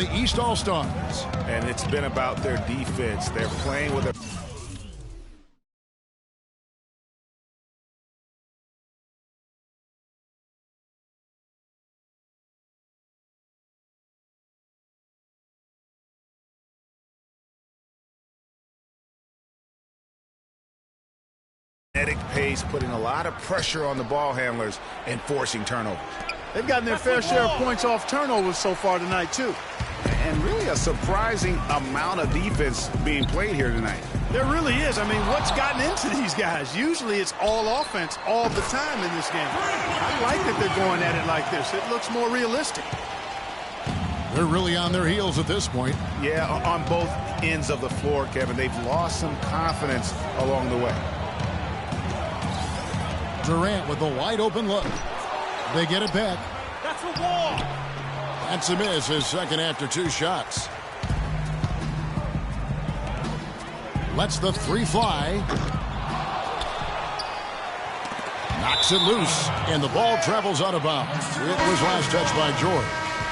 the East All-Stars. And it's been about their defense. They're playing with a pace, putting a lot of pressure on the ball handlers and forcing turnovers. They've gotten their fair share of points off turnovers so far tonight, too. And really a surprising amount of defense being played here tonight. There really is. I mean, what's gotten into these guys? Usually it's all offense all the time in this game. I like that they're going at it like this. It looks more realistic. They're really on their heels at this point. Yeah, on both ends of the floor, Kevin. They've lost some confidence along the way. Durant with the wide open look. They get it back. That's a wall. That's a miss, his second after 2 shots. Lets the 3 fly. Knocks it loose, and the ball travels out of bounds. It was last touched by George.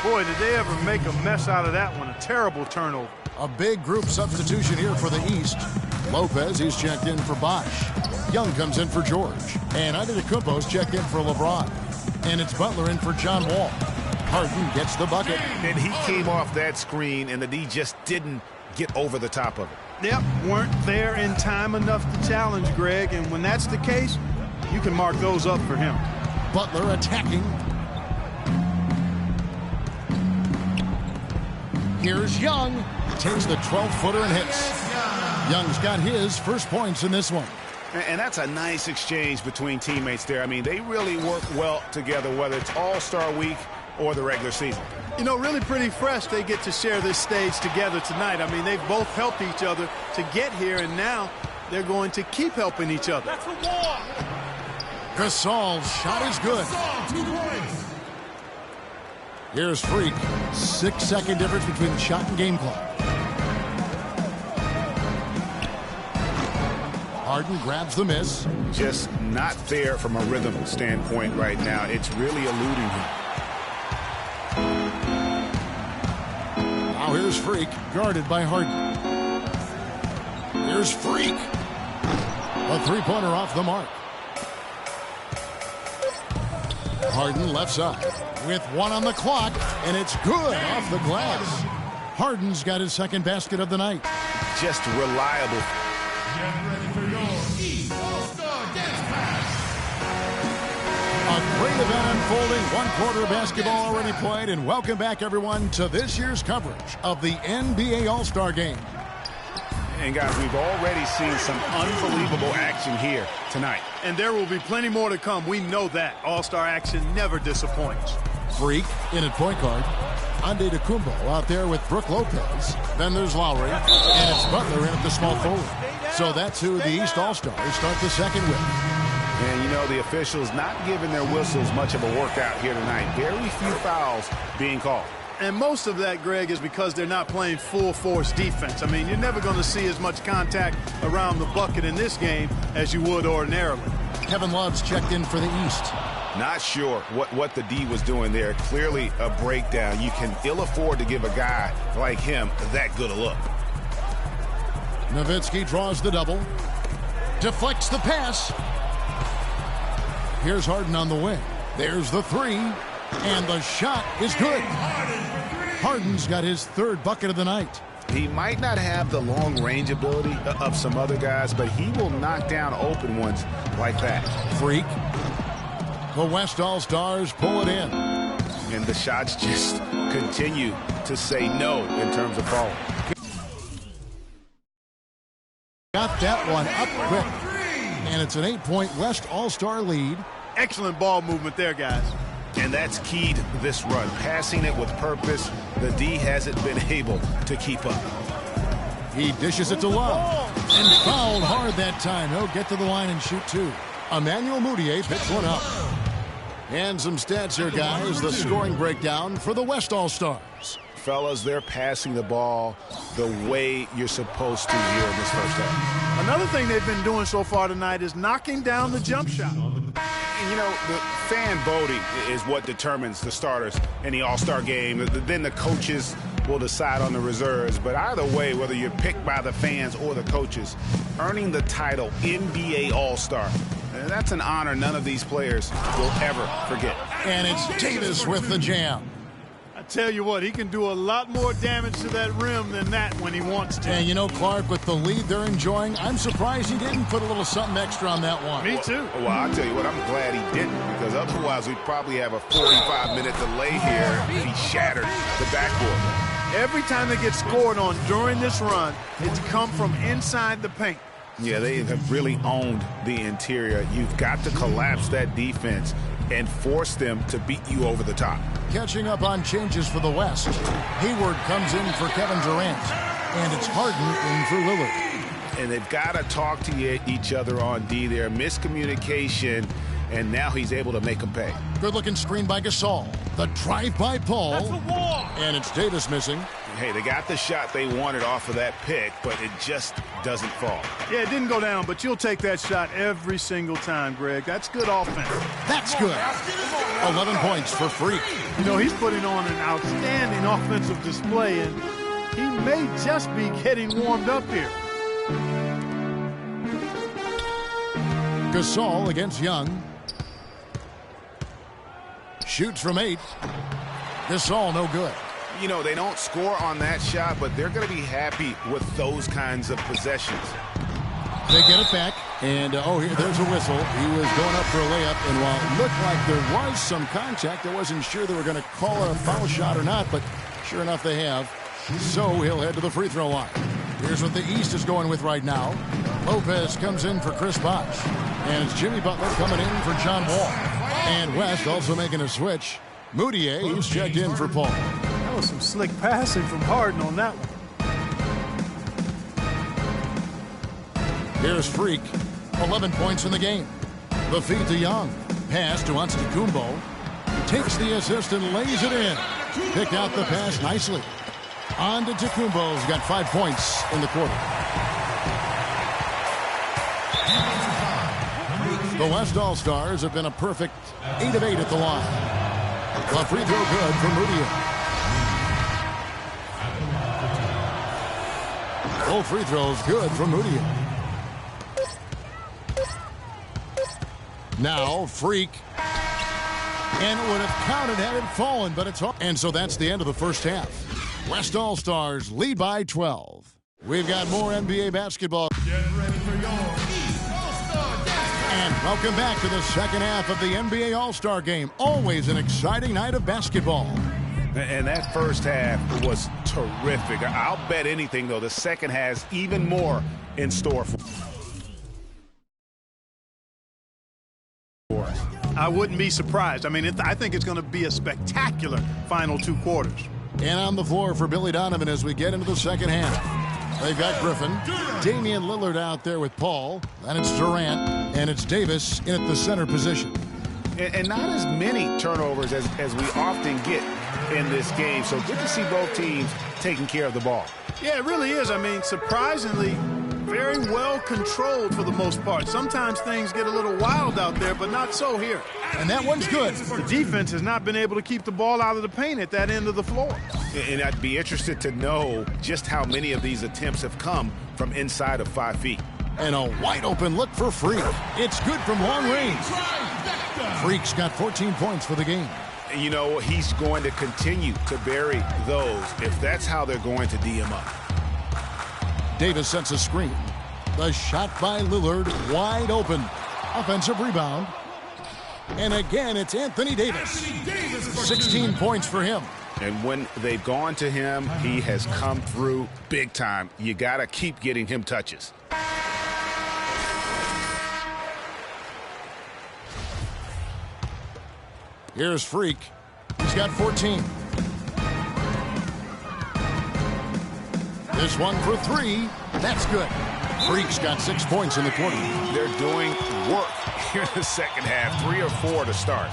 Boy, did they ever make a mess out of that one. A terrible turnover. A big group substitution here for the East. Lopez, he's checked in for Bosch. Young comes in for George. And Antetokounmpo's checked in for LeBron. And it's Butler in for John Wall. Harden gets the bucket. And he came off that screen, and the D just didn't get over the top of it. Yep, weren't there in time enough to challenge Greg. And when that's the case, you can mark those up for him. Butler attacking. Here's Young. Takes the 12-footer and hits. Young's got his first points in this one. And that's a nice exchange between teammates there. I mean, they really work well together, whether it's All-Star Week or the regular season. You know, really pretty fresh they get to share this stage together tonight. I mean, they've both helped each other to get here, and now they're going to keep helping each other. That's a wall. Gasol's shot is good. Here's Freak. 6-second difference between the shot and game clock. Harden grabs the miss. Just not there from a rhythm standpoint right now. It's really eluding him. Now here's Freak, guarded by Harden. Here's Freak. A three-pointer off the mark. Harden left side with 1 on the clock, and it's good off the glass. Harden's got his second basket of the night. Just reliable. Get ready for your East All-Star Dance Pass. A great event unfolding. 1 quarter of basketball already played, and welcome back, everyone, to this year's coverage of the NBA All-Star Game. And, guys, we've already seen some unbelievable action here tonight. And there will be plenty more to come. We know that. All-Star action never disappoints. Freak in at point guard. Antetokounmpo out there with Brook Lopez. Then there's Lowry, and it's Butler in at the small forward. So that's who the East All-Stars start the second with. And, you know, the officials not giving their whistles much of a workout here tonight. Very few fouls being called. And most of that, Greg, is because they're not playing full-force defense. I mean, you're never going to see as much contact around the bucket in this game as you would ordinarily. Kevin Love's checked in for the East. Not sure what the D was doing there. Clearly a breakdown. You can ill afford to give a guy like him that good a look. Nowitzki draws the double. Deflects the pass. Here's Harden on the wing. There's the 3. And the shot is good. Harden's got his 3rd bucket of the night. He might not have the long-range ability of some other guys, but he will knock down open ones like that. Freak. The West All-Stars pull it in. And the shots just continue to say no in terms of falling. Got that one up quick. And it's an 8-point West All-Star lead. Excellent ball movement there, guys. And that's key to this run. Passing it with purpose. The D hasn't been able to keep up. He dishes it to Love. And fouled hard that time. He'll get to the line and shoot 2. Emmanuel Mudiay picks one up. And some stats here, guys. The scoring breakdown for the West All-Stars. Fellas, they're passing the ball the way you're supposed to here in this first half. Another thing they've been doing so far tonight is knocking down the jump shot. You know, the fan voting is what determines the starters in the All-Star game. Then the coaches will decide on the reserves. But either way, whether you're picked by the fans or the coaches, earning the title NBA All-Star, that's an honor none of these players will ever forget. And it's Davis with the jam. I tell you what, he can do a lot more damage to that rim than that when he wants to. And you know, Clark, with the lead they're enjoying, I'm surprised he didn't put a little something extra on that one. Me too. Well, I'll tell you what, I'm glad he didn't, because otherwise we'd probably have a 45-minute delay here if he shattered the backboard. Every time they get scored on during this run, it's come from inside the paint. Yeah, they have really owned the interior. You've got to collapse that defense and force them to beat you over the top. Catching up on changes for the West. Hayward comes in for Kevin Durant. And it's Harden in for Lillard. And they've got to talk to each other on D there. Miscommunication, and now he's able to make them pay. Good-looking screen by Gasol. The drive by Paul. That's a wall. And it's Davis missing. Hey, they got the shot they wanted off of that pick, but it just doesn't fall. Yeah, it didn't go down, but you'll take that shot every single time, Greg. That's good offense. That's good. 11 points for Freak. You know, he's putting on an outstanding offensive display, and he may just be getting warmed up here. Gasol against Young. Shoots from 8. Gasol no good. You know, they don't score on that shot, but they're going to be happy with those kinds of possessions. They get it back, and there's a whistle. He was going up for a layup, and while it looked like there was some contact, I wasn't sure they were going to call it a foul shot or not, but sure enough they have. So he'll head to the free throw line. Here's what the East is going with right now. Lopez comes in for Chris Bosh, and it's Jimmy Butler coming in for John Wall. And West also making a switch. Moutier, he's checked in for Paul. That was some slick passing from Harden on that one. Here's Freak. 11 points in the game. The feed to Young. Pass to Antetokounmpo. Takes the assist and lays it in. Picked out the pass nicely. On to Antetokounmpo's got 5 points in the quarter. The West All-Stars have been a perfect 8 of 8 at the line. The free throw good for Moutier. Both free throws good for Moutier. Now Freak. And it would have counted had it fallen, but it's hard. And so that's the end of the first half. West All-Stars lead by 12. We've got more NBA basketball. Get ready for your East All-Star Dance. And welcome back to the second half of the NBA All-Star Game. Always an exciting night of basketball. And that first half was terrific. I'll bet anything, though, the second has even more in store for us. I wouldn't be surprised. I mean, I think it's going to be a spectacular final 2 quarters. And on the floor for Billy Donovan as we get into the second half. They've got Griffin, Damian Lillard out there with Paul, then it's Durant, and it's Davis in at the center position. And not as many turnovers as we often get in this game. So good to see both teams taking care of the ball. Yeah, it really is. I mean, surprisingly, very well controlled for the most part. Sometimes things get a little wild out there, but not so here. And that one's good. The defense has not been able to keep the ball out of the paint at that end of the floor. And I'd be interested to know just how many of these attempts have come from inside of 5 feet. And a wide open look for Freak. It's good from long range. Freak's got 14 points for the game. You know, he's going to continue to bury those if that's how they're going to D him up. Davis sets a screen. The shot by Lillard, wide open. Offensive rebound. And again, it's Anthony Davis. 16 points for him. And when they've gone to him, he has come through big time. You got to keep getting him touches. Here's Freak. He's got 14. This one for 3. That's good. Freak's got 6 points in the quarter. They're doing work here in the second half. 3 or 4 to start.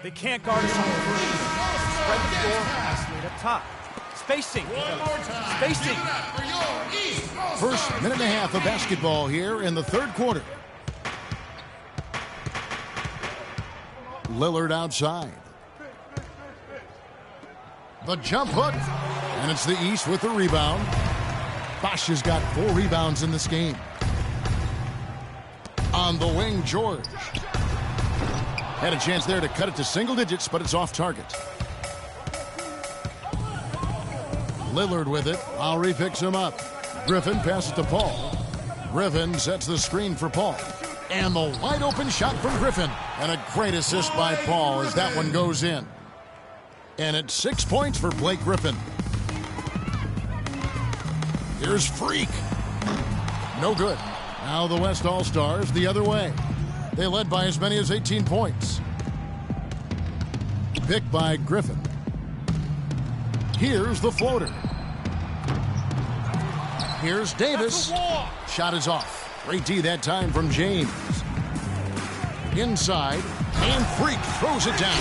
They can't guard us on the three. Spread the floor, straight up top. Spacing. Spacing. First minute and a half of basketball here in the third quarter. Lillard outside. The jump hook. And it's the East with the rebound. Bosch has got 4 rebounds in this game. On the wing, George. Had a chance there to cut it to single digits, but it's off target. Lillard with it. Lowry picks him up. Griffin passes to Paul. Griffin sets the screen for Paul. And the wide open shot from Griffin. And a great assist by Paul as that one goes in. And it's 6 points for Blake Griffin. Here's Freak. No good. Now the West All-Stars the other way. They led by as many as 18 points. Picked by Griffin. Here's the floater. Here's Davis. Shot is off. Great D that time from James. Inside. And Freak throws it down.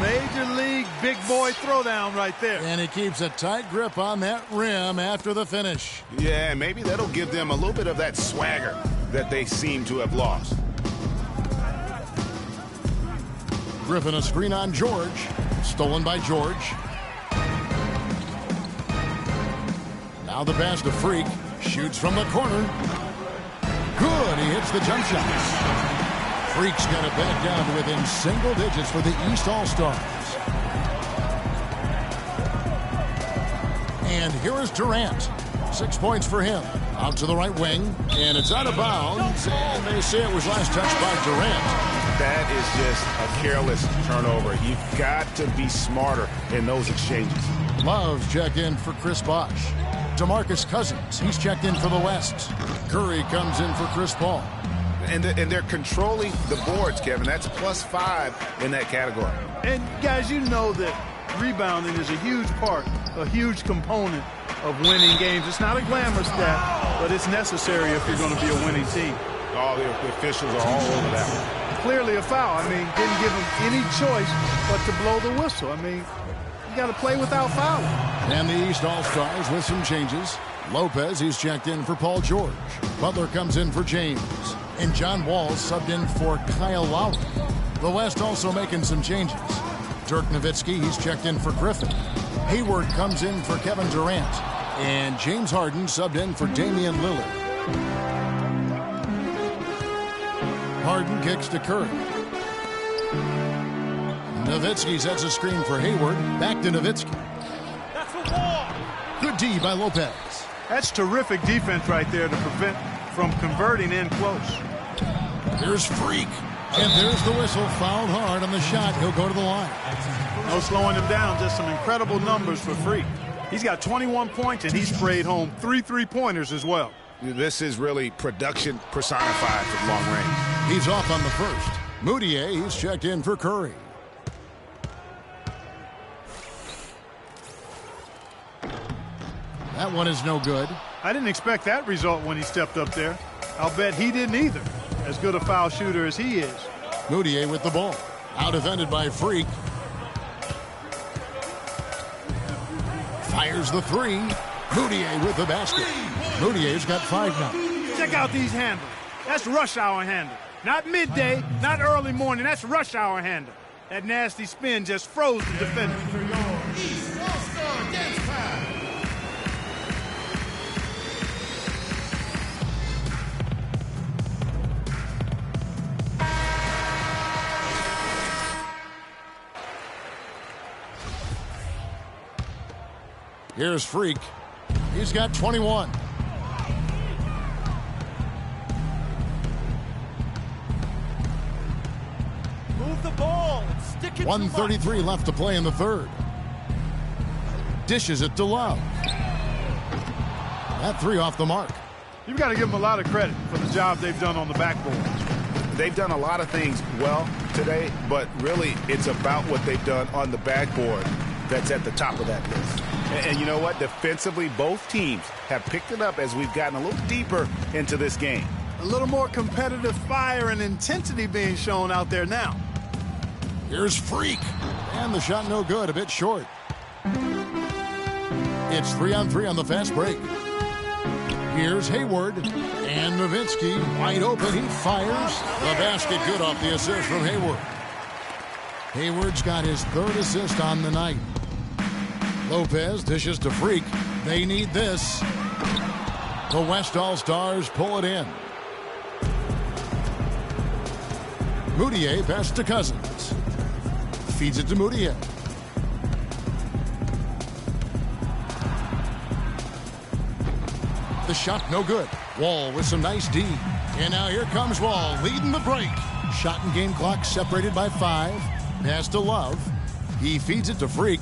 Major league big boy throwdown right there. And he keeps a tight grip on that rim after the finish. Yeah, maybe that'll give them a little bit of that swagger that they seem to have lost. Griffin a screen on George. Stolen by George. Now the pass to Freak. Shoots from the corner. Good. He hits the jump shot. Freak's got it back down to within single digits for the East All-Stars. And here is Durant. 6 points for him. Out to the right wing. And it's out of bounds. And they say it was last touched by Durant. That is just a careless turnover. You've got to be smarter in those exchanges. Love's checked in for Chris Bosh. DeMarcus Cousins, he's checked in for the West. Curry comes in for Chris Paul. And they're controlling the boards, Kevin. That's +5 in that category. And, guys, you know that rebounding is a huge part, a huge component of winning games. It's not a glamour stat, but it's necessary if you're going to be a winning team. All the officials are all over that one. Clearly a foul. I mean, didn't give them any choice but to blow the whistle. I mean, you got to play without fouling. And the East All-Stars with some changes. Lopez, he's checked in for Paul George. Butler comes in for James. And John Wall subbed in for Kyle Lowry. The West also making some changes. Dirk Nowitzki, he's checked in for Griffin. Hayward comes in for Kevin Durant. And James Harden subbed in for Damian Lillard. Harden kicks to Curry. Nowitzki sets a screen for Hayward. Back to Nowitzki. That's a wall. Good D by Lopez. That's terrific defense right there to prevent from converting in close. Here's Freak. And there's the whistle. Fouled hard on the shot. He'll go to the line. No slowing him down. Just some incredible numbers for Freak. He's got 21 points, and he sprayed home 3 3-pointers as well. This is really production personified from long range. He's off on the first. Moutier, he's checked in for Curry. That one is no good. I didn't expect that result when he stepped up there. I'll bet he didn't either. As good a foul shooter as he is. Moutier with the ball. Out defended by Freak. Fires the three. Moutier with the basket. Moutier's got 5 now. Check out these handles. That's rush hour handle. Not midday, not early morning. That's rush hour handle. That nasty spin just froze the defender. For your East All-Star Dance Pass. Here's Freak. He's got 21. Move the ball and stick it. 1:33 left to play in the third. Dishes it to Love. That 3 off the mark. You've got to give them a lot of credit for the job they've done on the backboard. They've done a lot of things well today, but really it's about what they've done on the backboard that's at the top of that list. And you know what? Defensively, both teams have picked it up as we've gotten a little deeper into this game. A little more competitive fire and intensity being shown out there now. Here's Freak. And the shot no good, a bit short. It's 3-on-3 on the fast break. Here's Hayward. And Nowitzki wide open. He fires. The basket good off the assist from Hayward. Hayward's got his 3rd assist on the night. Lopez dishes to Freak. They need this. The West All-Stars pull it in. Moutier passes to Cousins. Feeds it to Moutier. The shot no good. Wall with some nice D. And now here comes Wall leading the break. Shot and game clock separated by 5. Pass to Love. He feeds it to Freak.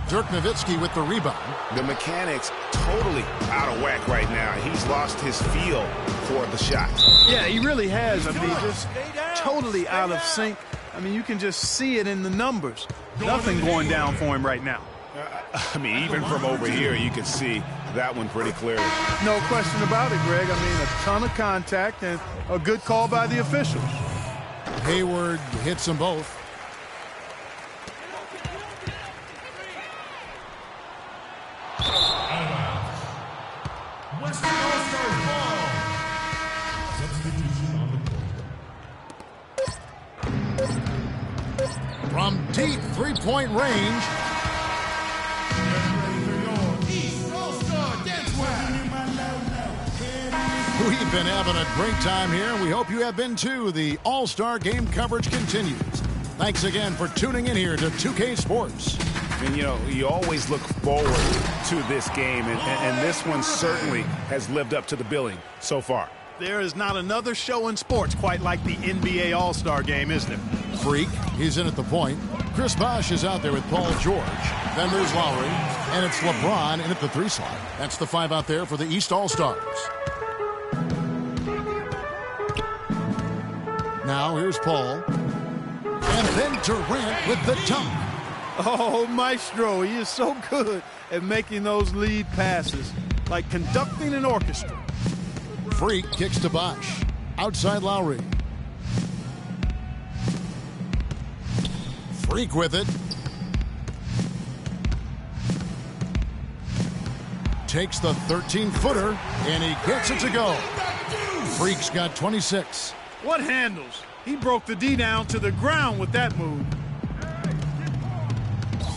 Dirk Nowitzki with the rebound. The mechanics totally out of whack right now. He's lost his feel for the shot. Yeah, he really has. I mean, just totally out of sync. I mean, you can just see it in the numbers. Nothing going down for him right now. I mean, even from over here, you can see that one pretty clearly. No question about it, Greg. I mean, a ton of contact and a good call by the officials. Hayward hits them both. Western All-Stars ball. Substitution on the court. From deep three-point range. East All-Star dance. We've been having a great time here, and we hope you have been too. The All-Star Game coverage continues. Thanks again for tuning in here to 2K Sports. And, you know, you always look forward to this game, and this one certainly has lived up to the billing so far. There is not another show in sports quite like the NBA All-Star Game, is there? Freak, he's in at the point. Chris Bosh is out there with Paul George. Then there's Lowry, and it's LeBron in at the 3 slot. That's the 5 out there for the East All-Stars. Now here's Paul. And then Durant with the dunk. Oh, Maestro, he is so good at making those lead passes, like conducting an orchestra. Freak kicks to Bosh. Outside Lowry. Freak with it. Takes the 13-footer, and he gets it to go. Freak's got 26. What handles? He broke the D down to the ground with that move.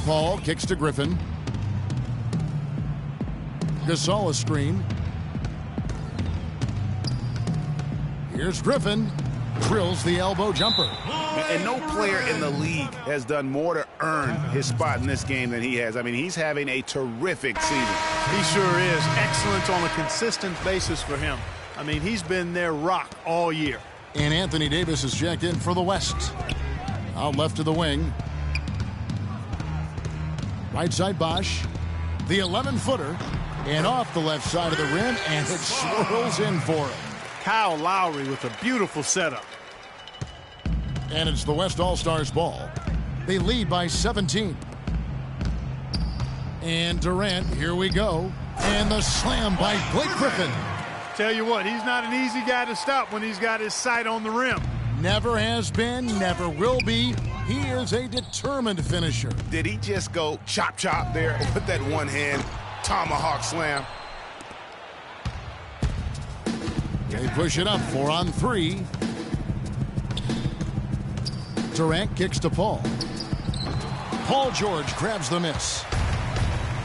Paul kicks to Griffin. Gasol a screen. Here's Griffin. Drills the elbow jumper. And no player in the league has done more to earn his spot in this game than he has. I mean, he's having a terrific season. He sure is. Excellent on a consistent basis for him. I mean, he's been their rock all year. And Anthony Davis is checked in for the West. Out left to the wing. Right side Bosh. The 11-footer. And off the left side of the rim, and it swirls in for him. Kyle Lowry with a beautiful setup. And it's the West All-Stars ball. They lead by 17. And Durant, here we go. And the slam by Blake Griffin. Tell you what, he's not an easy guy to stop when he's got his sight on the rim. Never has been, never will be. He is a determined finisher. Did he just go chop chop there with that one hand tomahawk slam? They push it up 4 on 3. Durant kicks to Paul. Paul George grabs the miss.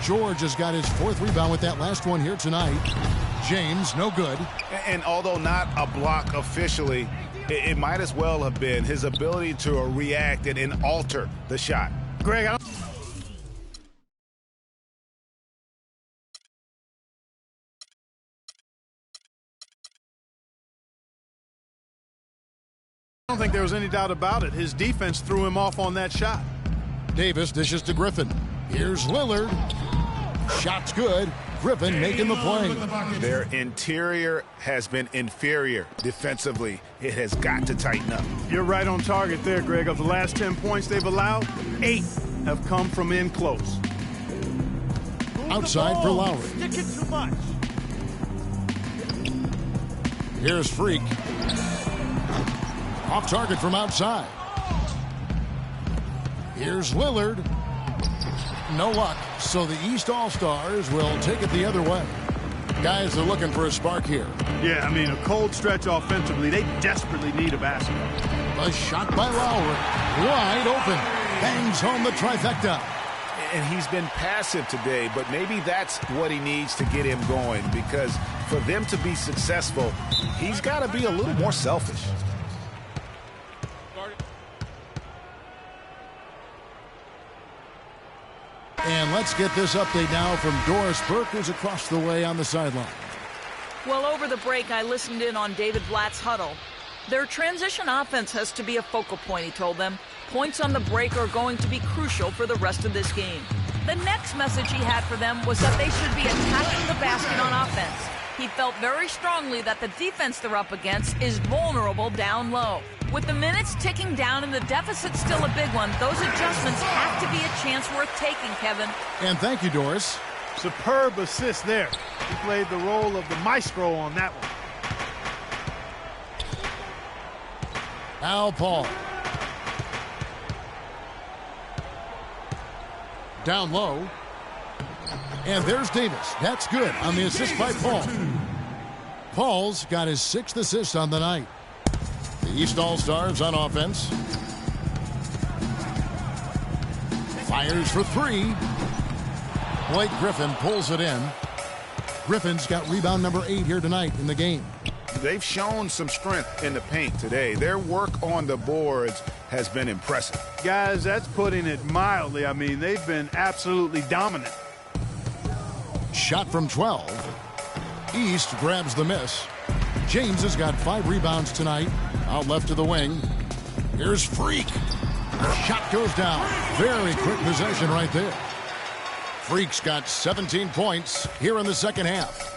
George has got his 4th rebound with that last one here tonight. James, no good. And although not a block officially, it might as well have been his ability to react and alter the shot. Greg, I don't think there was any doubt about it. His defense threw him off on that shot. Davis dishes to Griffin. Here's Lillard. Shot's good. Griffin making the play. Their interior has been inferior defensively. It has got to tighten up. You're right on target there, Greg. Of the last 10 points they've allowed, 8 have come from in close. Outside for Lowry. Sticking too much. Here's Freak. Off target from outside. Here's Lillard. No luck, so the East All-Stars will take it the other way. Guys are looking for a spark here. Yeah, I mean, a cold stretch offensively. They desperately need a basket. A shot by Lowry. Wide open. Bangs home the trifecta. And he's been passive today, but maybe that's what he needs to get him going, because for them to be successful, he's got to be a little more selfish. And let's get this update now from Doris Burke, who's across the way on the sideline. Well, over the break, I listened in on David Blatt's huddle. Their transition offense has to be a focal point, he told them. Points on the break are going to be crucial for the rest of this game. The next message he had for them was that they should be attacking the basket on offense. He felt very strongly that the defense they're up against is vulnerable down low. With the minutes ticking down and the deficit still a big one, those adjustments have to be a chance worth taking, Kevin. And thank you, Doris. Superb assist there. He played the role of the maestro on that one. Al Paul. Down low. And there's Davis. That's good on the assist by Paul. Paul's got his 6th assist on the night. The East All-Stars on offense. Fires for 3. Blake Griffin pulls it in. Griffin's got rebound number 8 here tonight in the game. They've shown some strength in the paint today. Their work on the boards has been impressive. Guys, that's putting it mildly. I mean, they've been absolutely dominant. Shot from 12. East grabs the miss. James has got 5 rebounds tonight. Out left to the wing. Here's Freak. The shot goes down. Very quick possession right there. Freak's got 17 points here in the second half.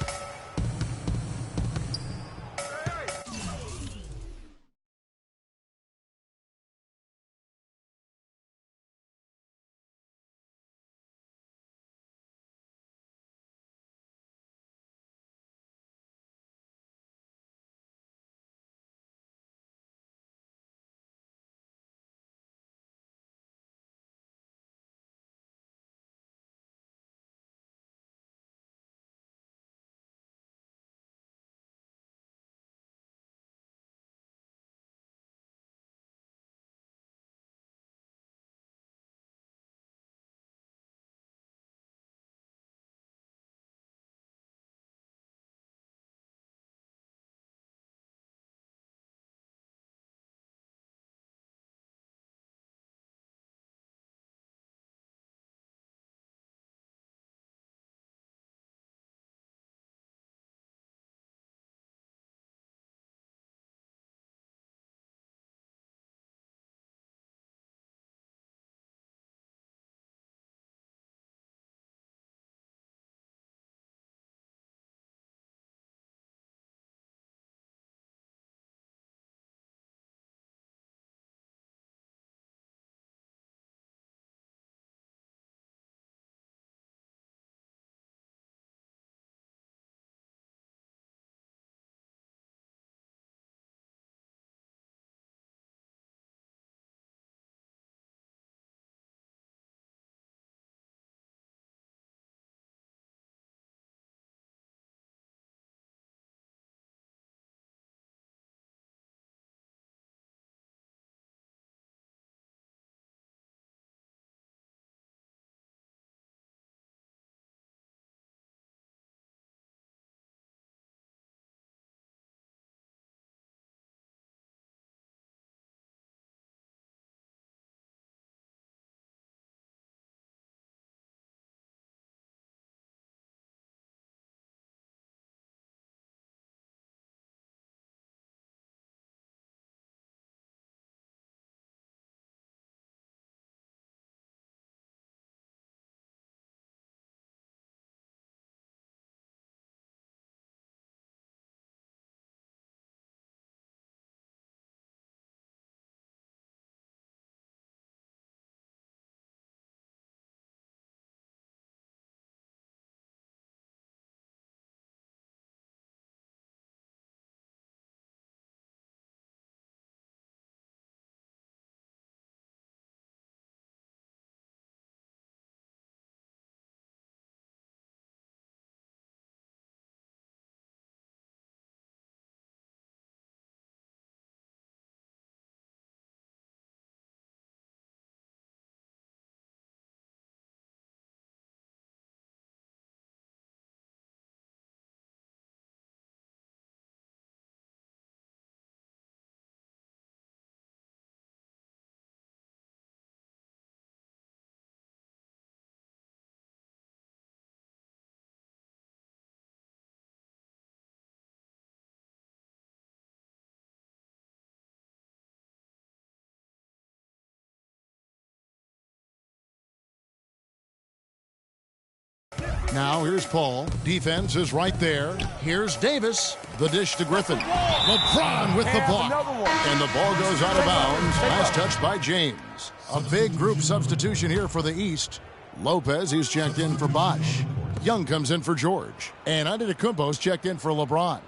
Now here's Paul. Defense is right there. Here's Davis. The dish to Griffin. LeBron with the block. And the ball goes out of bounds. Last touch by James. A big group substitution here for the East. Lopez, he's checked in for Bosch. Young comes in for George. And Antetokounmpo's checked in for LeBron.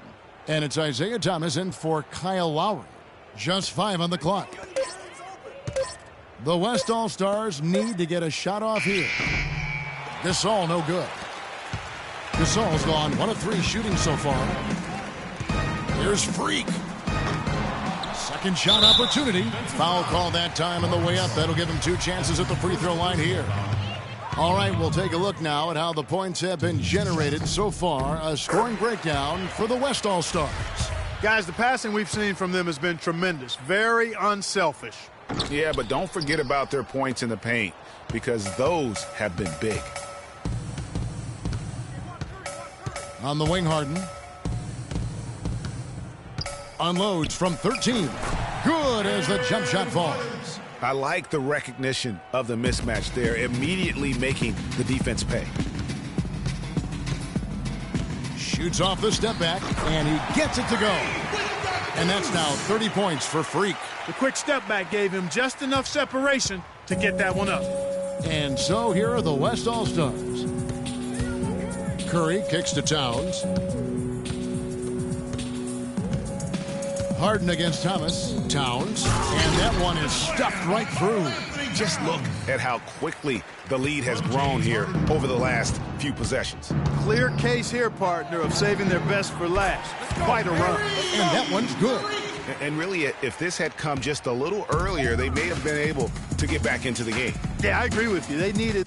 And it's Isaiah Thomas in for Kyle Lowry. Just 5 on the clock. The West All-Stars need to get a shot off here. Gasol, no good. Gasol's gone 1 of 3 shooting so far. Here's Freak. Second shot opportunity. Foul call that time on the way up. That'll give him 2 chances at the free throw line here. All right, we'll take a look now at how the points have been generated so far. A scoring breakdown for the West All-Stars. Guys, the passing we've seen from them has been tremendous. Very unselfish. Yeah, but don't forget about their points in the paint, because those have been big. On the wing, Harden. Unloads from 13. Good as the jump shot falls. I like the recognition of the mismatch there, immediately making the defense pay. Shoots off the step back, and he gets it to go. And that's now 30 points for Freak. The quick step back gave him just enough separation to get that one up. And so here are the West All-Stars. Curry kicks to Towns. Harden against Thomas. Towns. And that one is stuffed right through. Just look at how quickly the lead has grown here over the last few possessions. Clear case here, partner, of saving their best for last. Quite a run. And that one's good. And really, if this had come just a little earlier, they may have been able to get back into the game. Yeah, I agree with you. They needed